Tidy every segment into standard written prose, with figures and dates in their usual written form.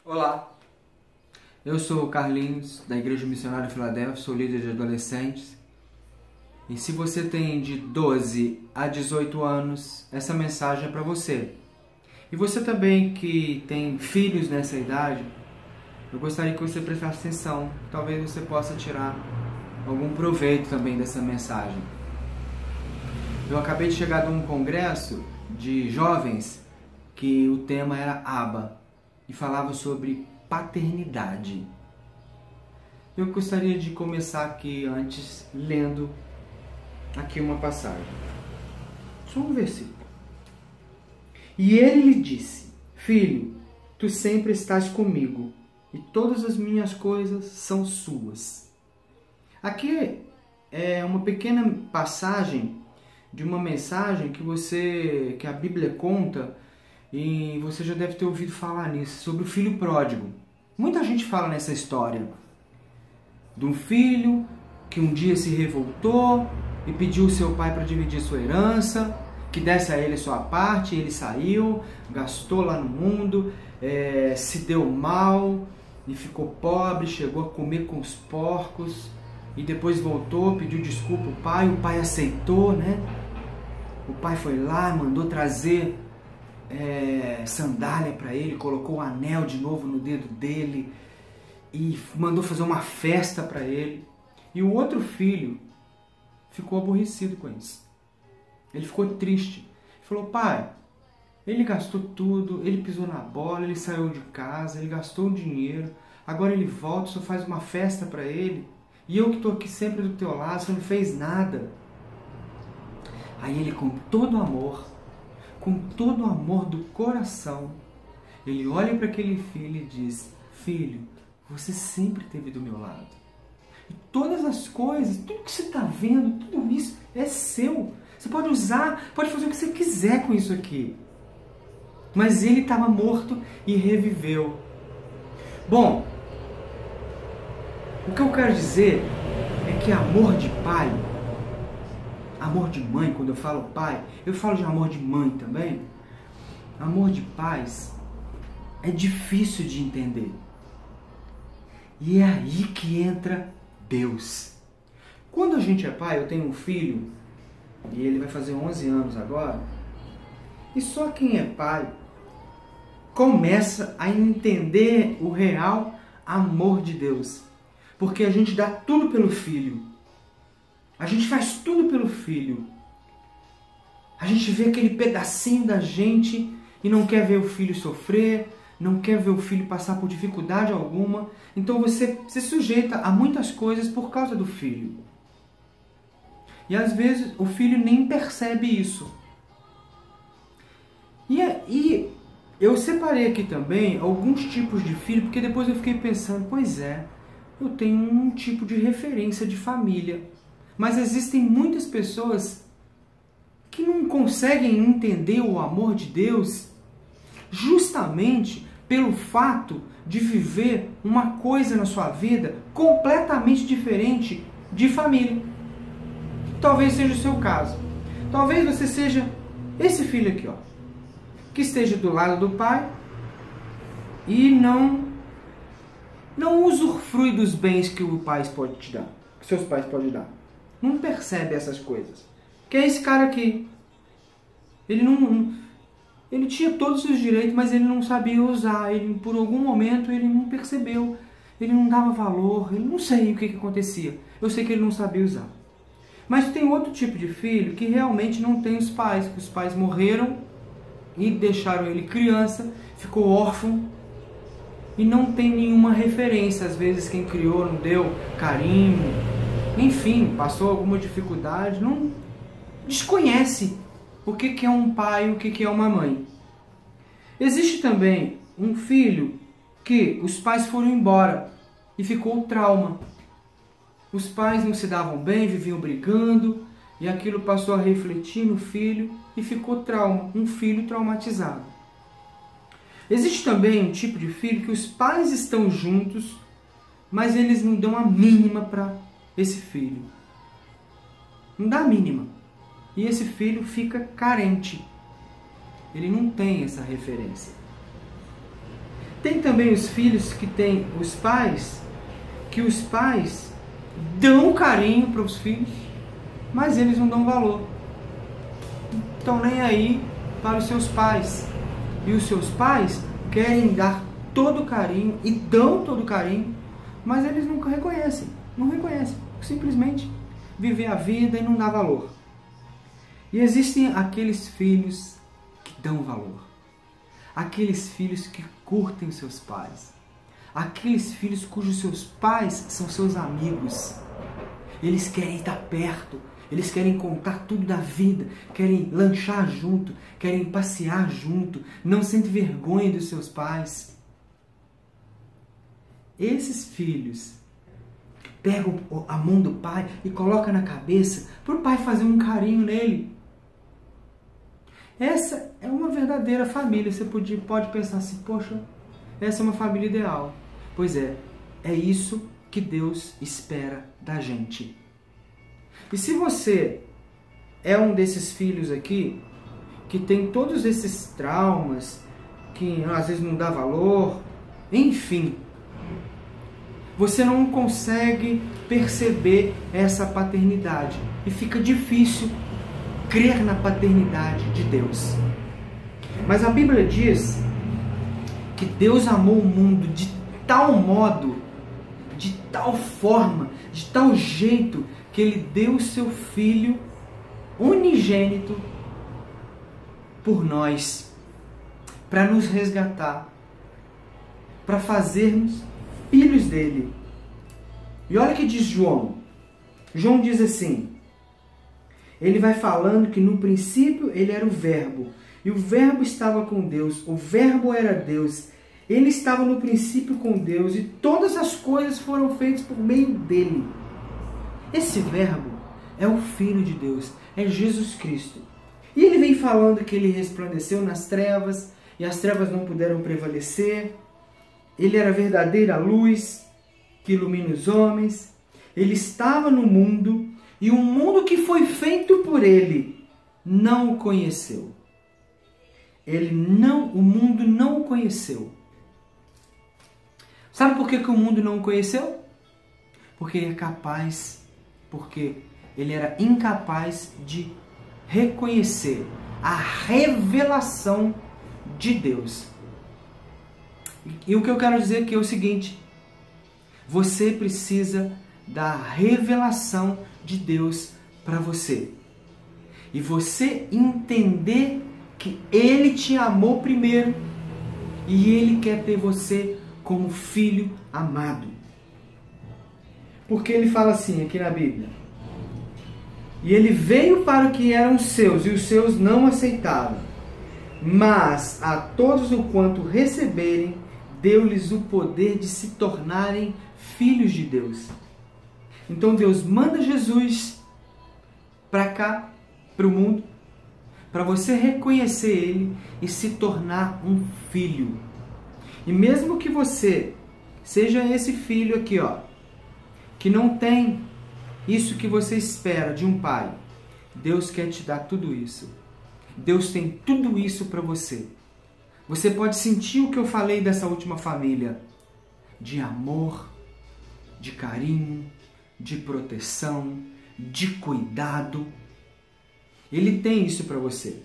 Olá, eu sou o Carlinhos, da Igreja Missionária Filadélfia, sou líder de adolescentes. E se você tem de 12 a 18 anos, essa mensagem é para você. E você também que tem filhos nessa idade, eu gostaria que você prestasse atenção. Talvez você possa tirar algum proveito também dessa mensagem. Eu acabei de chegar de um congresso de jovens que o tema era Abba e falava sobre paternidade. Eu gostaria de começar aqui antes lendo aqui uma passagem. Só um versículo. E ele lhe disse: Filho, tu sempre estás comigo e todas as minhas coisas são suas. Aqui é uma pequena passagem de uma mensagem que a Bíblia conta, e você já deve ter ouvido falar nisso, sobre o filho pródigo. Muita gente fala nessa história de um filho que um dia se revoltou e pediu ao seu pai para dividir sua herança, que desse a ele sua parte. Ele saiu, gastou lá no mundo, se deu mal e ficou pobre, chegou a comer com os porcos e depois voltou, pediu desculpa ao pai, o pai aceitou, né? O pai foi lá, mandou trazer sandália para ele, colocou o anel de novo no dedo dele e mandou fazer uma festa para ele. E o outro filho ficou aborrecido com isso. Ele ficou triste. Ele falou: pai, ele gastou tudo, ele pisou na bola, ele saiu de casa, ele gastou o dinheiro, agora ele volta, só faz uma festa para ele, e eu que estou aqui sempre do teu lado, você não fez nada. Aí ele, com todo amor do coração, ele olha para aquele filho e diz: filho, você sempre esteve do meu lado. E todas as coisas, tudo que você está vendo, tudo isso é seu. Você pode usar, pode fazer o que você quiser com isso aqui. Mas ele estava morto e reviveu. Bom, o que eu quero dizer é que amor de pai, amor de mãe, quando eu falo pai, eu falo de amor de mãe também. Amor de pais é difícil de entender. E é aí que entra Deus. Quando a gente é pai, eu tenho um filho, e ele vai fazer 11 anos agora, e só quem é pai começa a entender o real amor de Deus. Porque a gente dá tudo pelo filho. A gente faz tudo pelo filho. A gente vê aquele pedacinho da gente e não quer ver o filho sofrer, não quer ver o filho passar por dificuldade alguma. Então você se sujeita a muitas coisas por causa do filho. E às vezes o filho nem percebe isso. E eu separei aqui também alguns tipos de filho, porque depois eu fiquei pensando, pois é, eu tenho um tipo de referência de família. Mas existem muitas pessoas que não conseguem entender o amor de Deus justamente pelo fato de viver uma coisa na sua vida completamente diferente de família. Talvez seja o seu caso. Talvez você seja esse filho aqui, ó, que esteja do lado do pai e não usufrui dos bens que o pai pode te dar, que seus pais podem dar. Não percebe essas coisas. Que é esse cara aqui. Ele tinha todos os direitos, mas ele não sabia usar. Por algum momento ele não percebeu. Ele não dava valor. Ele não sei o que acontecia. Eu sei que ele não sabia usar. Mas tem outro tipo de filho que realmente não tem os pais. Os pais morreram e deixaram ele criança, ficou órfão e não tem nenhuma referência. Às vezes quem criou não deu carinho, enfim, passou alguma dificuldade, não desconhece o que é um pai, o que é uma mãe. Existe também um filho que os pais foram embora e ficou o trauma. Os pais não se davam bem, viviam brigando, e aquilo passou a refletir no filho e ficou trauma, um filho traumatizado. Existe também um tipo de filho que os pais estão juntos, mas eles não dão a mínima para esse filho. Não dá a mínima. E esse filho fica carente. Ele não tem essa referência. Tem também os filhos que têm os pais, que os pais dão carinho para os filhos, mas eles não dão valor. Estão nem aí para os seus pais. E os seus pais querem dar todo o carinho e dão todo o carinho, mas eles nunca reconhecem. Não reconhecem. Simplesmente viver a vida e não dar valor. E existem aqueles filhos que dão valor. Aqueles filhos que curtem os seus pais. Aqueles filhos cujos seus pais são seus amigos. Eles querem estar perto. Eles querem contar tudo da vida. Querem lanchar junto. Querem passear junto. Não sentem vergonha dos seus pais. Esses filhos pegam a mão do pai e colocam na cabeça para o pai fazer um carinho nele. Essa é uma verdadeira família. Você pode pensar assim, poxa, essa é uma família ideal. Pois é isso que Deus espera da gente. E se você é um desses filhos aqui, que tem todos esses traumas, que às vezes não dá valor, enfim, você não consegue perceber essa paternidade. E fica difícil crer na paternidade de Deus. Mas a Bíblia diz que Deus amou o mundo de tal modo, de tal forma, de tal jeito, que Ele deu o seu Filho unigênito por nós, para nos resgatar, para fazermos filhos dele. E olha o que diz João. João diz assim, ele vai falando que no princípio ele era o Verbo, e o Verbo estava com Deus, o Verbo era Deus, ele estava no princípio com Deus, e todas as coisas foram feitas por meio dele. Esse Verbo é o Filho de Deus, é Jesus Cristo. E ele vem falando que ele resplandeceu nas trevas, e as trevas não puderam prevalecer. Ele era a verdadeira luz que ilumina os homens. Ele estava no mundo, e o mundo que foi feito por ele não o conheceu. O mundo não o conheceu. Sabe por que o mundo não o conheceu? Porque ele era incapaz de reconhecer a revelação de Deus. E o que eu quero dizer aqui é o seguinte: você precisa da revelação de Deus para você. E você entender que Ele te amou primeiro e Ele quer ter você como filho amado. Porque Ele fala assim aqui na Bíblia: e Ele veio para o que eram seus, e os seus não aceitaram. Mas a todos o quanto receberem, deu-lhes o poder de se tornarem filhos de Deus. Então Deus manda Jesus para cá, para o mundo, para você reconhecer Ele e se tornar um filho. E mesmo que você seja esse filho aqui, ó, que não tem isso que você espera de um pai, Deus quer te dar tudo isso. Deus tem tudo isso para você. Você pode sentir o que eu falei dessa última família, de amor, de carinho, de proteção, de cuidado. Ele tem isso para você.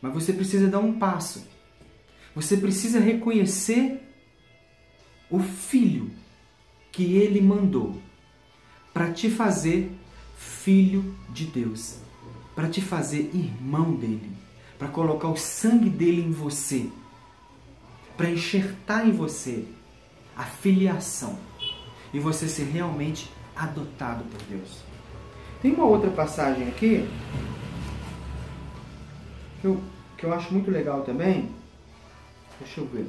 Mas você precisa dar um passo. Você precisa reconhecer o filho que Ele mandou para te fazer filho de Deus, para te fazer irmão dele, para colocar o sangue dele em você, para enxertar em você a filiação e você ser realmente adotado por Deus. Tem uma outra passagem aqui que eu acho muito legal também. Deixa eu ver.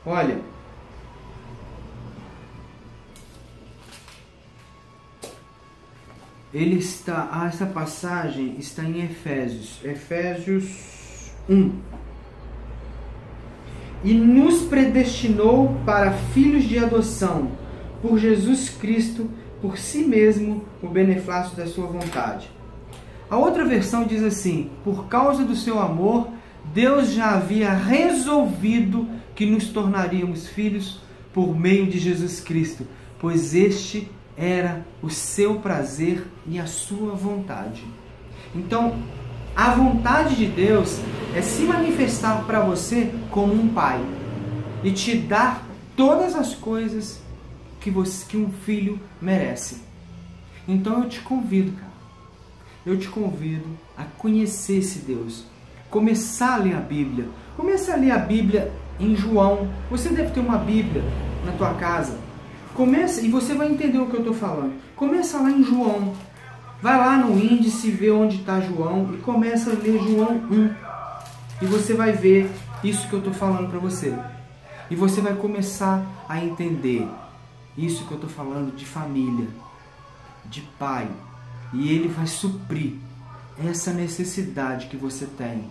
Olha, essa passagem está em Efésios 1. E nos predestinou para filhos de adoção, por Jesus Cristo, por si mesmo, o benefício da sua vontade, A outra versão diz assim: por causa do seu amor, Deus já havia resolvido que nos tornaríamos filhos por meio de Jesus Cristo, pois este era o seu prazer e a sua vontade. Então, a vontade de Deus é se manifestar para você como um pai e te dar todas as coisas que um filho merece. Então eu te convido, cara. Eu te convido a conhecer esse Deus. Começar a ler a Bíblia. Começa a ler a Bíblia em João. Você deve ter uma Bíblia na tua casa. Começa, e você vai entender o que eu estou falando. Começa lá em João. Vai lá no índice, vê onde está João e começa a ler João 1. E você vai ver isso que eu estou falando para você. E você vai começar a entender isso que eu estou falando de família, de pai. E ele vai suprir essa necessidade que você tem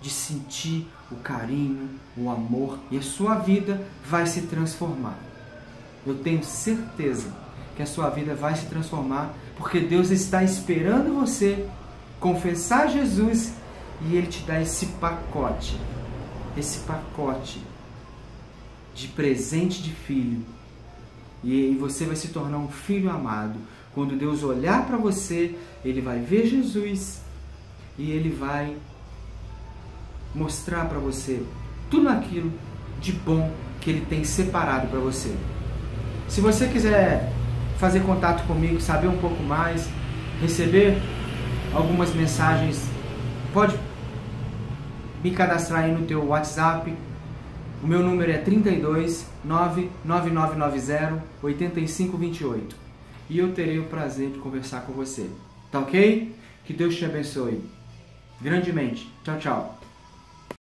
de sentir o carinho, o amor, e a sua vida vai se transformar. Eu tenho certeza que a sua vida vai se transformar, porque Deus está esperando você confessar Jesus e Ele te dá esse pacote de presente de filho. E você vai se tornar um filho amado. Quando Deus olhar para você, Ele vai ver Jesus e Ele vai mostrar para você tudo aquilo de bom que Ele tem separado para você. Se você quiser fazer contato comigo, saber um pouco mais, receber algumas mensagens, pode me cadastrar aí no teu WhatsApp. O meu número é 32 99990 8528 e eu terei o prazer de conversar com você. Tá ok? Que Deus te abençoe grandemente. Tchau, tchau.